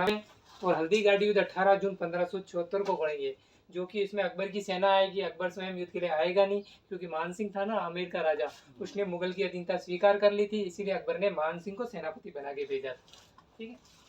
में, और हल्दी घाटी युद्ध 18 जून 1576 को पड़ेंगे, जो कि इसमें अकबर की सेना आएगी। अकबर स्वयं युद्ध के लिए आएगा नहीं, क्योंकि मान सिंह था ना आमेर का राजा, उसने मुगल की अधीनता स्वीकार कर ली थी, इसीलिए अकबर ने मान सिंह को सेनापति बना के भेजा था। ठीक है।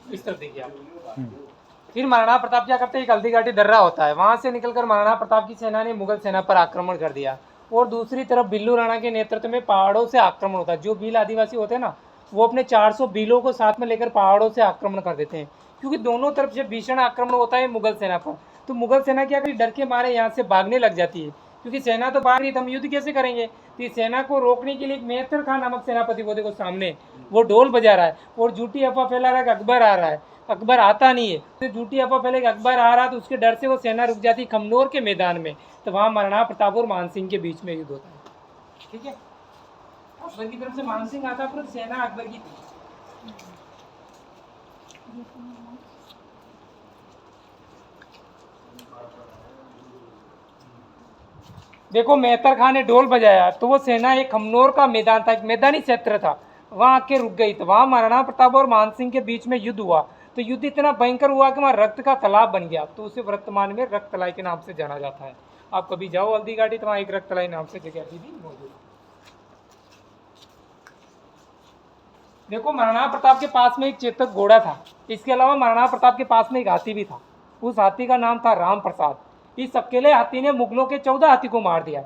इस तरफ देखिए आप। फिर महाराणा प्रताप क्या करते हैं, एक हल्दी घाटी दर्रा होता है, वहां से निकलकर महाराणा प्रताप की सेना ने मुगल सेना पर आक्रमण कर दिया, और दूसरी तरफ बिल्लू राणा के नेतृत्व में पहाड़ों से आक्रमण होता है। जो भील आदिवासी होते हैं ना, वो अपने 400 भीलों को साथ में लेकर पहाड़ों से आक्रमण कर देते हैं, क्योंकि दोनों तरफ से भीषण आक्रमण होता है मुगल सेना पर। तो मुगल सेना क्या करी, डर के मारे यहाँ से भागने लग जाती है, क्योंकि सेना तो बाहर नहीं, तो हम युद्ध कैसे करेंगे। तो इस सेना को रोकने के लिए एक मेहतर खान नामक सेनापति, वो देखो सामने वो ढोल बजा रहा है और झूठी अफवाह फैला रहा है कि अकबर आ रहा है। अकबर आता नहीं है, तो झूठी अफवाह फैले कि अकबर आ रहा, तो उसके डर से वो सेना रुक जाती खमनोर के मैदान में। तो वहाँ महाराणा प्रताप और मान सिंह के बीच में युद्ध होता है। ठीक है। अकबर की तरफ से मान सिंह आता, पर सेना अकबर की थी। देखो मेहतर खान ने ढोल बजाया, तो वो सेना एक खमनोर का मैदान था, एक मैदानी क्षेत्र था, वहां आके रुक गई। तो वहां महाराणा प्रताप और मान सिंह के बीच में युद्ध हुआ। तो युद्ध इतना भयंकर हुआ कि वहां रक्त का तालाब बन गया, तो उसे वर्तमान में रक्त तलाई के नाम से जाना जाता है। आप कभी जाओ हल्दी घाटी, तो वहां एक रक्त तलाई नाम से जगह अभी भी मौजूद है। देखो महाराणा प्रताप के पास में एक चेतक घोड़ा था, इसके अलावा महाराणा प्रताप के पास में एक हाथी भी था। उस हाथी का नाम था राम प्रसाद। इस अकेले हाथी ने मुगलों के 14 हाथी को मार दिया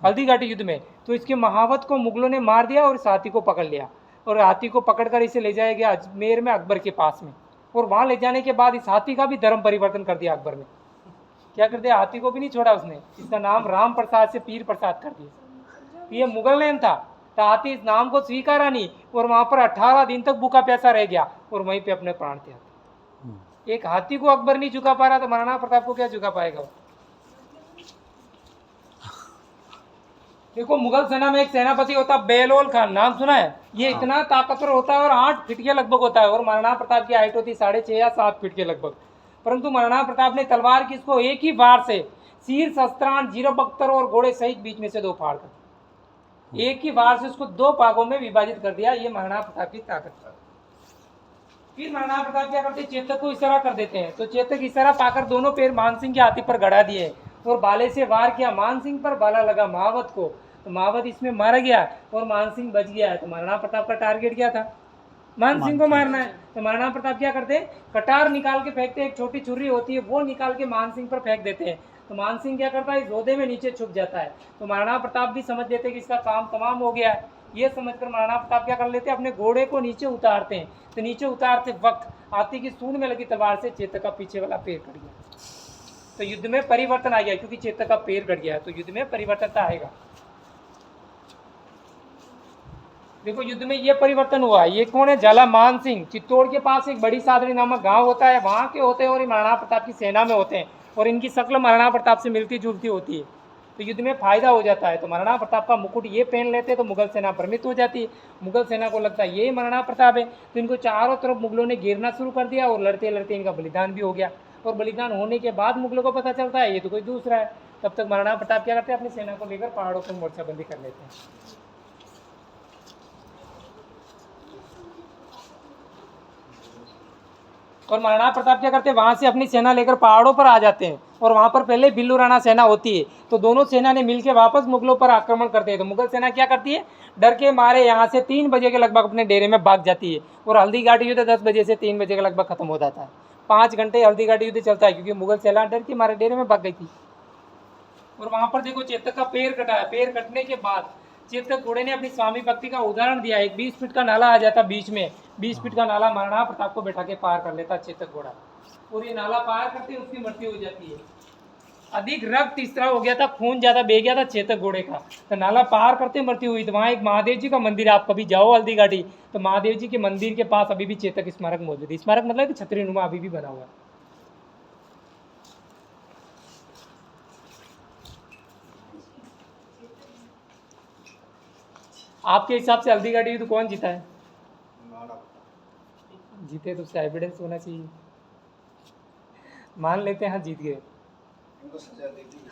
हल्दी घाटी युद्ध में। तो इसके महावत को मुगलों ने मार दिया और इस हाथी को पकड़ लिया, और हाथी को पकड़कर इसे ले जाया गया अजमेर में अकबर के पास में। और वहां ले जाने के बाद इस हाथी का भी धर्म परिवर्तन कर दिया अकबर ने। क्या कर दिया, हाथी को भी नहीं छोड़ा उसने, इसका नाम राम प्रसाद से पीर प्रसाद कर दिया। ये मुगल नेम था, तो हाथी इस नाम को स्वीकारा नहीं, और वहां पर 18 दिन तक भूखा प्यासा रह गया, और वहीं पे अपने प्राण त्यागे। एक हाथी को अकबर नहीं झुका पा रहा, तो महाराणा प्रताप को क्या झुका पाएगा। देखो मुगल सेना में एक सेनापति होता है बेलोल खान, नाम सुना है। ये इतना ताकतवर होता है और 8 फीट के लगभग होता है, और महाराणा प्रताप की हाइट होती 6.5 या 7 फीट के लगभग। परंतु महाराणा प्रताप ने तलवार की इसको एक ही बार से शीर, शस्त्रांश, जीरो बख्तर और घोड़े सहित बीच में से 2 फाड़ कर, एक ही बार से उसको 2 भागों में विभाजित कर दिया। ये महाराणा प्रताप की ताकत था। फिर महाराणा प्रताप क्या करते, चेतक को इशारा कर देते हैं, तो चेतक इशारा पाकर दोनों पैर मान सिंह के हाथी पर गड़ा दिए और बाले से वार किया। मान सिंह पर बाला लगा महावत को, तो महावत इसमें मारा गया और मान सिंह बच गया। तो महाराणा प्रताप का टारगेट क्या था, मान सिंह को मारना है। तो महाराणा प्रताप क्या करते हैं, कटार निकाल के फेंकते, एक छोटी छुरी होती है वो निकाल के मान सिंह पर फेंक देते हैं। तो मान सिंह क्या करता है, इस रोदे में नीचे छुप जाता है। तो महाराणा प्रताप भी समझ लेते हैं कि इसका काम तमाम हो गया है। ये समझकर महाराणा प्रताप क्या कर लेते हैं, अपने घोड़े को नीचे उतारते हैं। तो नीचे उतारते वक्त हाथी की सूंड में लगी तलवार से चेतक का पीछे वाला पैर कट गया। तो युद्ध में परिवर्तन आ गया, क्योंकि चेतक का पैर कट गया, तो युद्ध में परिवर्तन आएगा। देखो युद्ध में ये परिवर्तन हुआ। ये कौन है, झाला मान सिंह। चित्तौड़ के पास एक बड़ी सादरी नामक गांव होता है, वहां के होते हैं, और ये महाराणा प्रताप की सेना में होते हैं, और इनकी शक्ल महाराणा प्रताप से मिलती जुलती होती है। तो युद्ध में फायदा हो जाता है। तो महाराणा प्रताप का मुकुट ये पहन लेते, तो मुगल सेना भ्रमित हो जाती है। मुगल सेना को लगता है ये महाराणा प्रताप है, तो इनको चारों तरफ मुगलों ने घेरना शुरू कर दिया, और लड़ते लड़ते इनका बलिदान भी हो गया। और बलिदान होने के बाद मुगलों को पता चलता है ये तो कोई दूसरा है। तब तक महाराणा प्रताप क्या करते हैं, अपनी सेना को लेकर पहाड़ों पर मोर्चाबंदी कर लेते हैं। और महाराणा प्रताप क्या करते हैं, वहां से अपनी सेना लेकर पहाड़ों पर आ जाते हैं, और वहां पर पहले बिल्लू राणा सेना होती है। तो दोनों सेना ने मिलकर वापस मुगलों पर आक्रमण करते हैं। तो मुगल सेना क्या करती है, डर के मारे यहाँ से 3 बजे के लगभग अपने डेरे में भाग जाती है, और हल्दी घाटी युद्ध 10 बजे से 3 बजे के लगभग खत्म हो जाता है। 5 घंटे हल्दी घाटी युद्ध चलता है, क्योंकि मुगल सेना डर के मारे डेरे में भाग गई थी। और वहां पर देखो चेतक का पैर कटा है। पैर कटने के बाद चेतक घोड़े ने अपनी स्वामी भक्ति का उदाहरण दिया। एक 20 फीट का नाला आ जाता बीच में, 20 फीट का नाला महाराणा प्रताप को बैठा के पार कर लेता चेतक घोड़ा, और ये नाला पार करते उसकी मृत्यु हो जाती है। अधिक रक्त इस तरह हो गया था, खून ज्यादा बह गया था चेतक घोड़े का, तो नाला पार करते मृत्यु हुई। तो वहाँ एक महादेव जी का मंदिर है, आप कभी जाओ हल्दी घाटी, तो महादेव जी के मंदिर के पास अभी भी चेतक स्मारक मौजूद है। स्मारक मतलब कि छतरी नुमा अभी भी बना हुआ है। आपके हिसाब से हल्दी घाटी युद्ध कौन जीता है? जीते तो उसका एविडेंस होना चाहिए। मान लेते हैं हाँ जीत गए।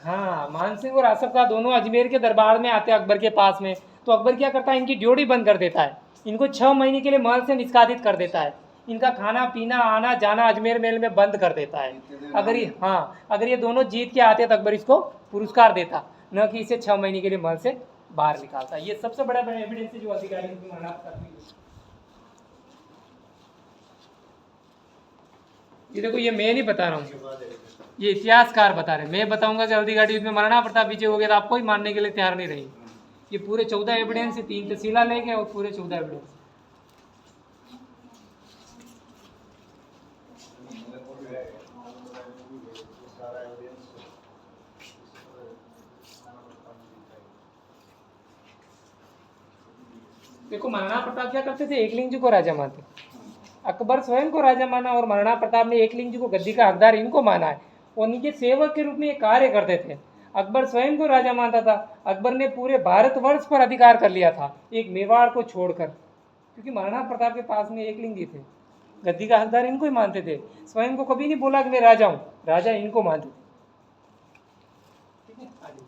हाँ, मान सिंह और आसफ खां दोनों अजमेर के दरबार में आते हैं अकबर के पास में, तो अकबर क्या करता है, इनकी ड्यूटी बंद कर देता है, इनको 6 महीने के लिए महल से निष्कासित कर देता है, इनका खाना पीना आना जाना अजमेर महल में बंद कर देता है। अगर ये दोनों जीत के आते तो अकबर इसको पुरस्कार देता, न कि इसे 6 महीने के लिए महल से बाहर निकालता। ये सबसे बड़ा एविडेंस है जो अधिकारी ये देखो, ये मैं नहीं बता रहा हूँ, ये इतिहासकार बता रहे हैं। मैं बताऊंगा कि हल्दी घाटी युद्ध में महाराणा प्रताप विजय हो गया तो आप कोई मानने के लिए तैयार नहीं रहेंगे। ये पूरे 14 एविडेंस है, 3 तहसीला लेके और पूरे 14 एविडेंस। देखो, महाराणा प्रताप क्या करते थे, एकलिंग जी को राजा मानते। अकबर स्वयं को राजा माना और महाराणा प्रताप ने एकलिंग जी को गद्दी का हकदार इनको माना है और इनके सेवक के रूप में ये कार्य करते थे। अकबर स्वयं को राजा मानता था। अकबर ने पूरे भारतवर्ष पर अधिकार कर लिया था, एक मेवाड़ को छोड़कर, क्योंकि महाराणा प्रताप के पास में एकलिंग जी थे। गद्दी का हकदार इनको ही मानते थे। स्वयं को कभी नहीं बोला कि मैं राजा हूँ, राजा इनको मानते थे। ठीक है, आगे।